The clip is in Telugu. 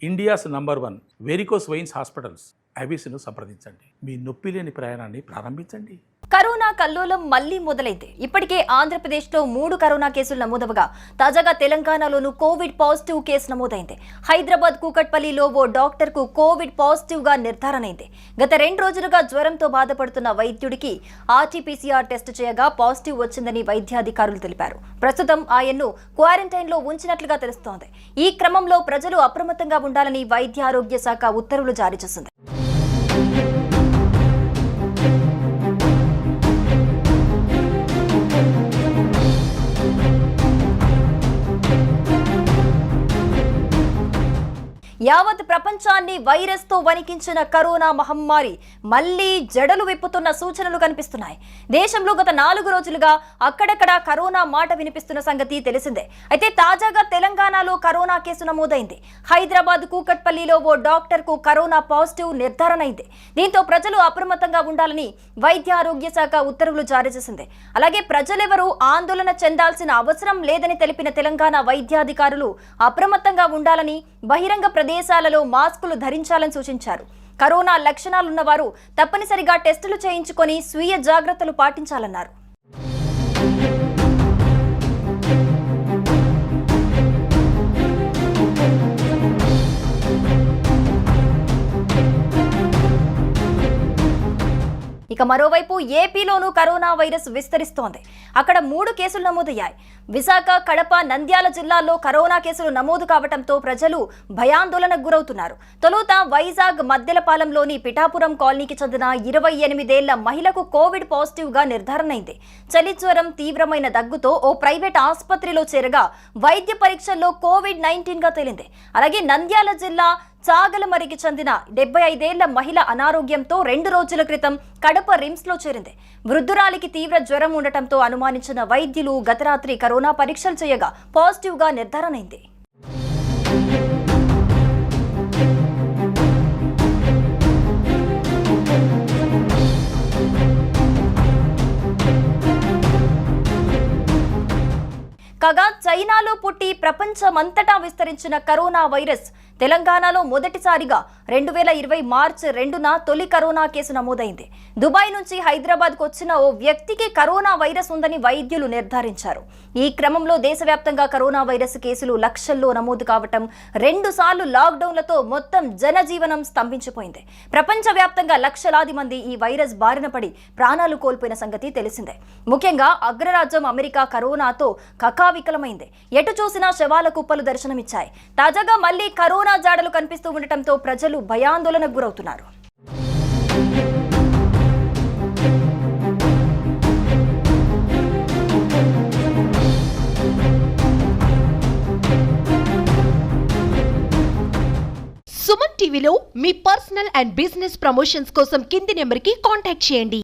India's number 1 varicose veins hospitals ఐబీసీను సంప్రదించండి. మీ నొప్పి లేని ప్రయాణాన్ని ప్రారంభించండి. కరోనా కల్లోలం మళ్లీ మొదలైంది. ఇప్పటికే ఆంధ్రప్రదేశ్లో 3 కరోనా కేసులు నమోదవగా తాజాగా తెలంగాణలోనూ కోవిడ్ పాజిటివ్ కేసు నమోదైంది. హైదరాబాద్ కూకట్పల్లిలో ఓ డాక్టర్కు కోవిడ్ పాజిటివ్గా నిర్ధారణైంది. గత 2 రోజులుగా జ్వరంతో బాధపడుతున్న వైద్యుడికి ఆర్టీపీసీఆర్ టెస్ట్ చేయగా పాజిటివ్ వచ్చిందని వైద్యాధికారులు తెలిపారు. ప్రస్తుతం ఆయన్ను క్వారంటైన్లో ఉంచినట్లుగా తెలుస్తోంది. ఈ క్రమంలో ప్రజలు అప్రమత్తంగా ఉండాలని వైద్య ఆరోగ్య శాఖ ఉత్తర్వులు జారీ చేసింది. యావత్ ప్రపంచాన్ని వైరస్ తో వణికించిన కరోనా మహమ్మారి మళ్లీ జడలు విప్పుతున్న సూచనలు కనిపిస్తున్నాయి. దేశంలో గత 4 రోజులుగా అక్కడక్కడ కరోనా మాట వినిపిస్తున్న సంగతి తెలిసిందే. అయితే తాజాగా తెలంగాణలో కరోనా కేసు నమోదైంది. హైదరాబాద్ కూకట్పల్లిలో ఓ డాక్టర్ కు కరోనా పాజిటివ్ నిర్ధారణైంది. దీంతో ప్రజలు అప్రమత్తంగా ఉండాలని వైద్య ఆరోగ్య శాఖ ఉత్తర్వులు జారీ చేసింది. అలాగే ప్రజలెవరూ ఆందోళన చెందాల్సిన అవసరం లేదని తెలిపిన తెలంగాణ వైద్యాధికారులు అప్రమత్తంగా ఉండాలని, బహిరంగ ప్రదేశాలలో మాస్కులు ధరించాలని సూచించారు. కరోనా లక్షణాలున్న వారు తప్పనిసరిగా టెస్టులు చేయించుకొని స్వీయ జాగ్రత్తలు పాటించాలన్నారు. ఇక మరోవైపు ఏపీలోనూ కరోనా వైరస్ విస్తరిస్తోంది. అక్కడ 3 కేసులు నమోదయ్యాయి. విశాఖ, కడప, నంద్యాల జిల్లాల్లో కరోనా కేసులు నమోదు కావడంతో ప్రజలు భయాందోళనకు గురవుతున్నారు. తొలుత వైజాగ్ మద్దెలపాలెంలోని పిఠాపురం కాలనీకి చెందిన 28 ఏళ్ల మహిళకు కోవిడ్ పాజిటివ్ గా నిర్ధారణైంది. చలి జ్వరం, తీవ్రమైన దగ్గుతో ఓ ప్రైవేట్ ఆసుపత్రిలో చేరగా వైద్య పరీక్షల్లో కోవిడ్-19 గా తేలింది. అలాగే నంద్యాల జిల్లా చాగలమరికి చెందిన 75 ఏళ్ల మహిళ అనారోగ్యంతో 2 రోజుల క్రితం కడప రిమ్స్ లో చేరింది. వృద్ధురాలికి తీవ్ర జ్వరం ఉండటంతో అనుమానించిన వైద్యులు గత రాత్రి కరోనా పరీక్షలు చేయగా పాజిటివ్ గా నిర్ధారణైంది. కాగా చైనాలో పుట్టి ప్రపంచమంతటా విస్తరించిన కరోనా వైరస్ తెలంగాణలో మొదటిసారిగా 2020 మార్చి 2న తొలి కరోనా కేసు నమోదైంది. దుబాయ్ నుంచి హైదరాబాద్కు వచ్చిన ఓ వ్యక్తికి కరోనా వైరస్ ఉందని వైద్యులు నిర్ధారించారు. ఈ క్రమంలో దేశవ్యాప్తంగా కరోనా వైరస్ కేసులు లక్షల్లో నమోదు కావటం, 2 సార్లు లాక్డౌన్లతో మొత్తం జనజీవనం స్తంభించిపోయింది. ప్రపంచవ్యాప్తంగా లక్షలాది మంది ఈ వైరస్ బారిన పడి ప్రాణాలు కోల్పోయిన సంగతి తెలిసిందే. ముఖ్యంగా అగ్రరాజ్యం అమెరికా కరోనాతో కకావికలమైంది. ఎటు చూసినా శవాల కుప్పలు దర్శనమిచ్చాయి. తాజాగా మళ్లీ కరోనా జాడలు కనిపిస్తూ ఉండటంతో ప్రజలు భయాందోళనకు గురవుతున్నారు. సుమన్ టీవీలో మీ పర్సనల్ అండ్ బిజినెస్ ప్రమోషన్స్ కోసం కింది నెంబర్కి కాంటాక్ట్ చేయండి.